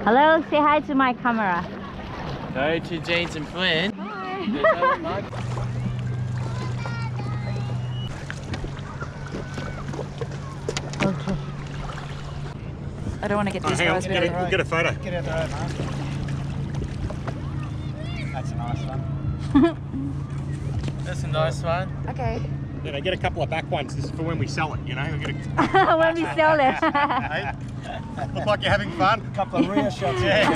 Hello, say hi to my camera. Hello to James and Flynn. Hi. Okay. I don't want to get these Hang on, guys we'll very get a photo. Get out the road, Mark. That's a nice one. That's a nice one. Okay. You know, get a couple of back ones. This is for when we sell it, you know. We'll get When we sell it. hey, look like you're having fun. A couple of rear shots. Yeah.